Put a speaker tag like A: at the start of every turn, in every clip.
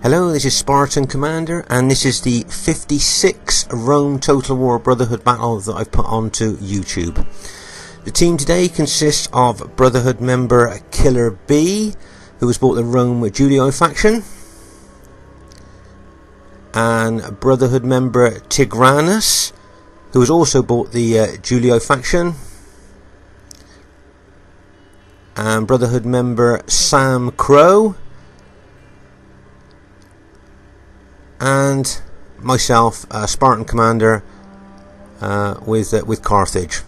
A: Hello, this is Spartan Commander, and this is the 56th Rome Total War Brotherhood battle that I've put onto YouTube. The team today consists of Brotherhood member Killa-B, who has bought the Rome Julii faction, and Brotherhood member Tigran, who has also bought the Julii faction, and Brotherhood member Samcro, and myself, Spartan Commander, with Carthage.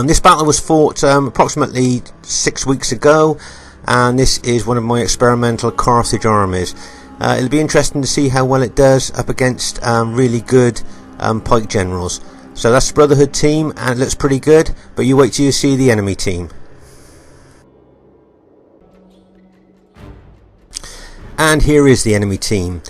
A: This battle was fought approximately 6 weeks ago, and this is one of my experimental Carthage armies. It'll be interesting to see how well it does up against really good pike generals. So that's the Brotherhood team, and it looks pretty good, but you wait till you see the enemy team. And here is the enemy team.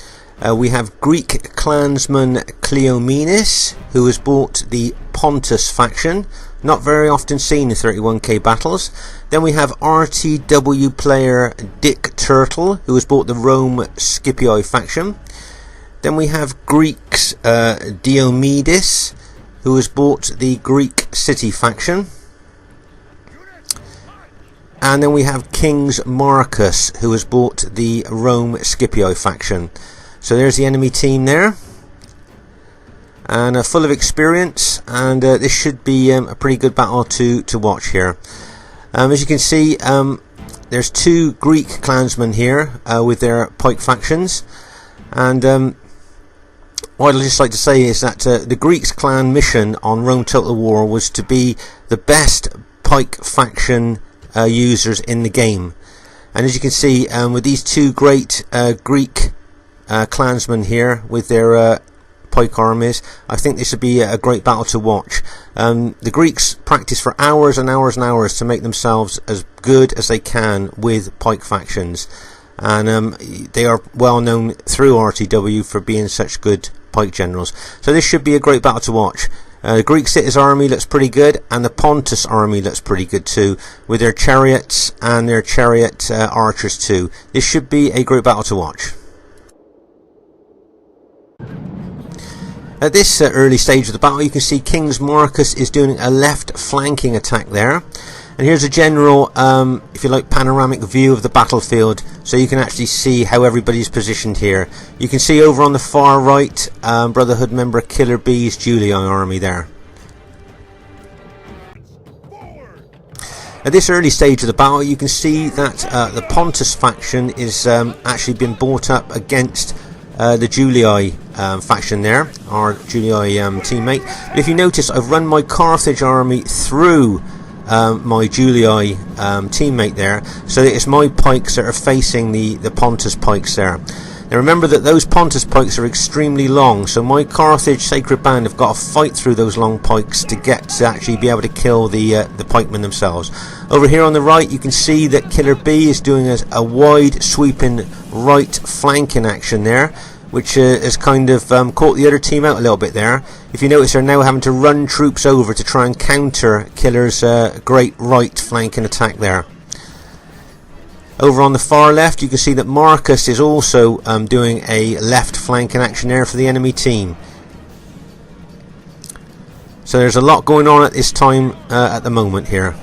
A: We have Greek clansman Kleominis, who has bought the Pontus faction, not very often seen in 31k battles. Then we have RTW player Dick Turtle, who has bought the Rome Scipii faction. Then we have Greeks Diomidis, who has bought the Greek City faction. And then we have King's Markus, who has bought the Rome Scipii faction. So there's the enemy team there, and full of experience, and this should be a pretty good battle to watch here. As you can see, there's two Greek clansmen here with their pike factions, and what I'd just like to say is that the Greeks clan mission on Rome Total War was to be the best pike faction users in the game, and as you can see, with these two great Greek clansmen here with their pike armies, I think this would be a great battle to watch. The Greeks practice for hours and hours and hours to make themselves as good as they can with pike factions, and they are well known through RTW for being such good pike generals. So this should be a great battle to watch. The Greek Cities army looks pretty good, and the Pontus army looks pretty good too, with their chariots and their chariot archers too. This should be a great battle to watch. At this early stage of the battle, you can see King's Markus is doing a left flanking attack there, and here's a general, if you like, panoramic view of the battlefield, so you can actually see how everybody's positioned here. You can see over on the far right, Brotherhood member Killa-B's Julii army there. At this early stage of the battle, you can see that the Pontus faction is actually been brought up against the Julii faction there, our Julii teammate. But if you notice, I've run my Carthage army through my Julii teammate there, so that it's my pikes that are facing the Pontus pikes there. Now remember that those Pontus pikes are extremely long, so my Carthage Sacred Band have got to fight through those long pikes to get to actually be able to kill the pikemen themselves. Over here on the right, you can see that Killa-B is doing a wide sweeping right flanking action there, which has kind of caught the other team out a little bit there. If you notice, they're now having to run troops over to try and counter Killer's great right flanking attack there. Over on the far left, you can see that Markus is also doing a left flanking action there for the enemy team. So there's a lot going on at this time at the moment here.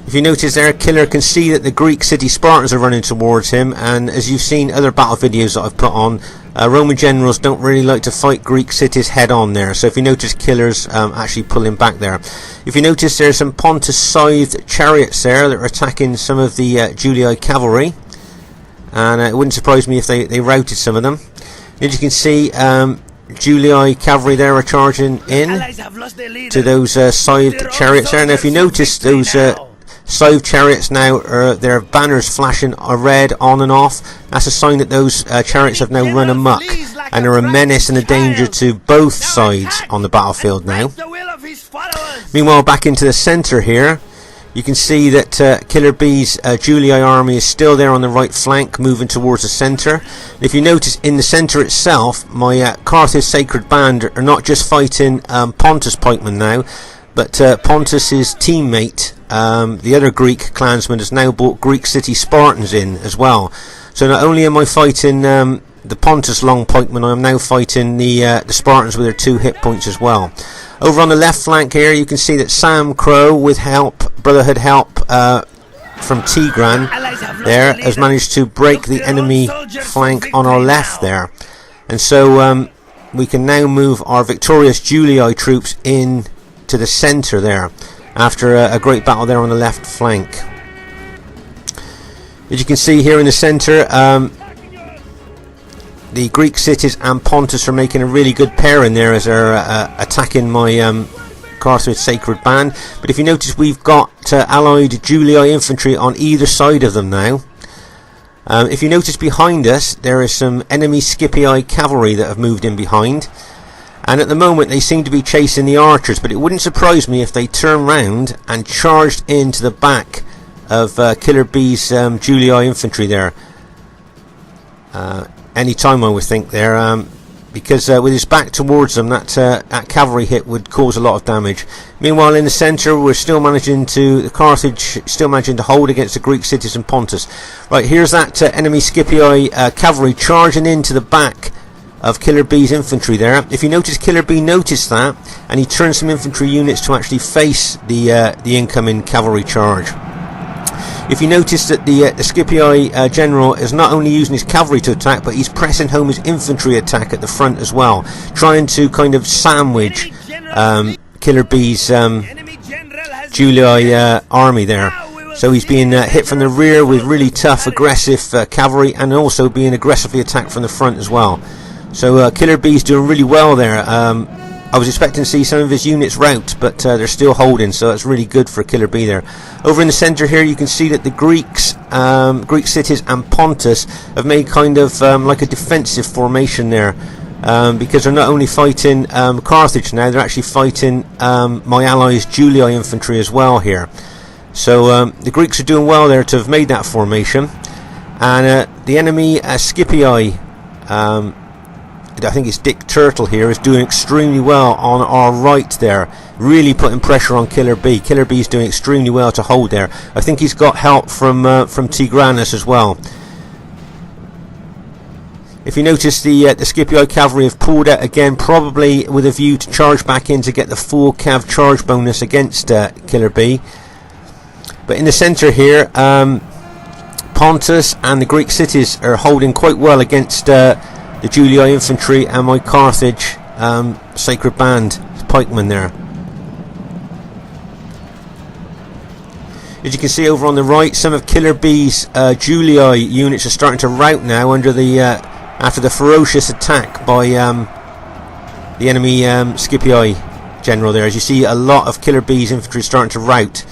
A: If you notice there, Killer can see that the Greek city Spartans are running towards him, and as you've seen other battle videos that I've put on, Roman generals don't really like to fight Greek cities head on there. So if you notice, Killer's actually pulling back there. If you notice, there's some Pontus scythed chariots there that are attacking some of the Julii cavalry, and it wouldn't surprise me if they routed some of them. As you can see, Julii cavalry there are charging in to those scythed chariots there. Now if you notice, those scythed chariots now, their banners flashing red on and off. That's a sign that those chariots have now run amok and are a menace and a danger to both sides on the battlefield now. Meanwhile, back into the centre here, you can see that Killa-B's Julii army is still there on the right flank, moving towards the centre. If you notice, in the centre itself, my Carthage Sacred Band are not just fighting Pontus pikemen now, but Pontus's teammate, the other Greek clansman, has now brought Greek city Spartans in as well. So not only am I fighting the Pontus long pikemen, I am now fighting the Spartans with their 2 hit points as well. Over on the left flank here, you can see that Samcro, with Brotherhood help from Tigran, there has managed to break the enemy flank on our left there, and so we can now move our victorious Julii troops in to the centre there after a great battle there on the left flank. As you can see here in the centre, the Greek cities and Pontus are making a really good pairing there as they're attacking my Carthage Sacred Band. But if you notice, we've got allied Julii infantry on either side of them now. If you notice behind us, there is some enemy Scipii cavalry that have moved in behind, and at the moment they seem to be chasing the archers, but it wouldn't surprise me if they turn round and charged into the back of Killa-B's Julii infantry there any time, I would think there, because with his back towards them, that cavalry hit would cause a lot of damage. Meanwhile, in the centre, the Carthage still managing to hold against the Greek cities and Pontus. Right, here's that enemy Scipii cavalry charging into the back of Killa-B's infantry there. If you notice, Killa-B noticed that, and he turned some infantry units to actually face the incoming cavalry charge. If you notice that the Scipii general is not only using his cavalry to attack, but he's pressing home his infantry attack at the front as well, trying to kind of sandwich Killa-B's Julii army there. So he's being hit from the rear with really tough, aggressive cavalry, and also being aggressively attacked from the front as well. So Killa-B's doing really well there. I was expecting to see some of his units rout, but they're still holding, so that's really good for Killa-B there. Over in the centre here, you can see that the Greeks, Greek cities and Pontus have made kind of like a defensive formation there, because they're not only fighting Carthage now, they're actually fighting my allies' Julii infantry as well here. So the Greeks are doing well there to have made that formation, and the enemy Scipii, I think it's Dick Turtle here, is doing extremely well on our right there, really putting pressure on Killa-B. Killa-B is doing extremely well to hold there. I think he's got help from Tigranes as well. If you notice, the Scipii cavalry have pulled out again, probably with a view to charge back in to get the full cav charge bonus against Killa-B. But in the centre here, Pontus and the Greek cities are holding quite well against the Julii infantry and my Carthage Sacred Band pikemen there. As you can see over on the right, some of Killa-B's Julii units are starting to rout now under after the ferocious attack by the enemy Scipii general there. As you see, a lot of Killa-B's infantry starting to rout.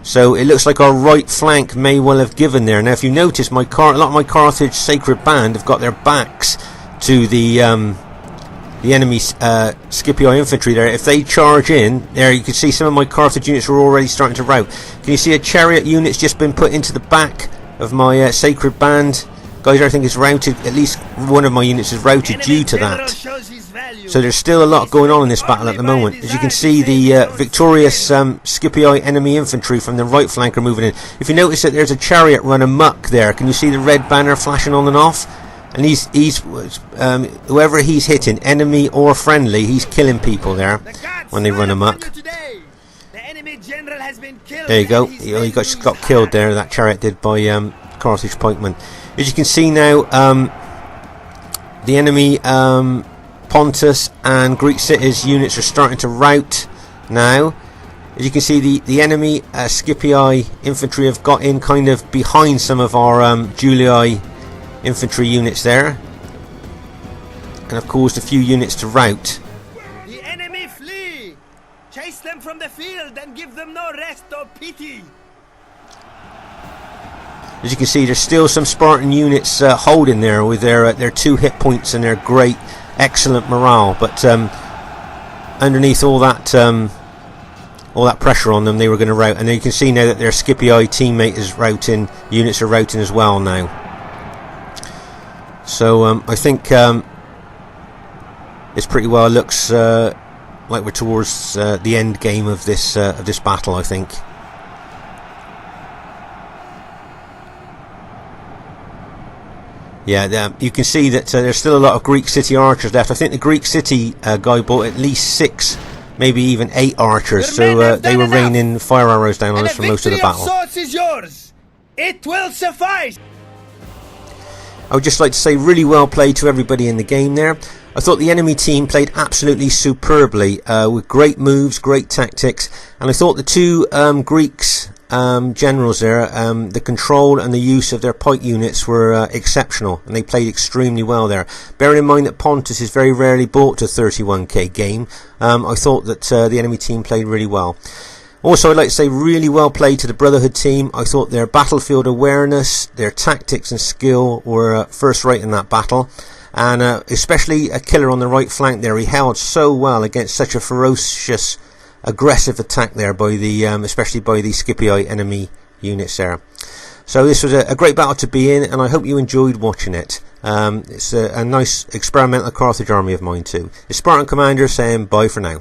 A: So it looks like our right flank may well have given there. Now if you notice, a lot of my Carthage Sacred Band have got their backs to the enemy Scipii infantry there. If they charge in there, you can see some of my Carthage units are already starting to rout. Can you see a chariot unit's just been put into the back of my Sacred Band? Guys, I think it's routed. At least one of my units is routed due to that. So there's still a lot going on in this battle at the moment. As you can see, the victorious Scipii enemy infantry from the right flank are moving in. If you notice that there's a chariot run amok there, can you see the red banner flashing on and off? And he's whoever he's hitting, enemy or friendly, he's killing people there when they run amok. There you go. He got killed there. That chariot did by Carthage pikemen. As you can see now, the enemy Pontus and Greek cities units are starting to rout now. As you can see, the enemy Scipii infantry have got in kind of behind some of our Julii infantry units there, and have caused a few units to rout.
B: The enemy flee! Chase them from the field and give them no rest or pity!
A: As you can see, there's still some Spartan units holding there with their 2 hit points and their great, excellent morale, but underneath all that pressure on them, they were going to rout. And then you can see now that their Scipii teammate is routing, units are routing as well now. So I think it's pretty well. It looks like we're towards the end game of this battle, I think. Yeah, you can see that there's still a lot of Greek city archers left. I think the Greek city guy bought at least 6, maybe even 8 archers, so they were raining fire arrows down on us for most of the battle.
B: Is yours. It will suffice.
A: I would just like to say really well played to everybody in the game there. I thought the enemy team played absolutely superbly, with great moves, great tactics, and I thought the two Greeks generals there, the control and the use of their pike units were exceptional, and they played extremely well there. Bearing in mind that Pontus is very rarely brought to 31k game, I thought that the enemy team played really well. Also, I'd like to say really well played to the Brotherhood team. I thought their battlefield awareness, their tactics and skill were first rate in that battle. And especially a Killer on the right flank there. He held so well against such a ferocious, aggressive attack there by the, especially by the Scipii enemy units there. So this was a great battle to be in, and I hope you enjoyed watching it. It's a nice experimental Carthage army of mine too. It's Spartan Commander saying bye for now.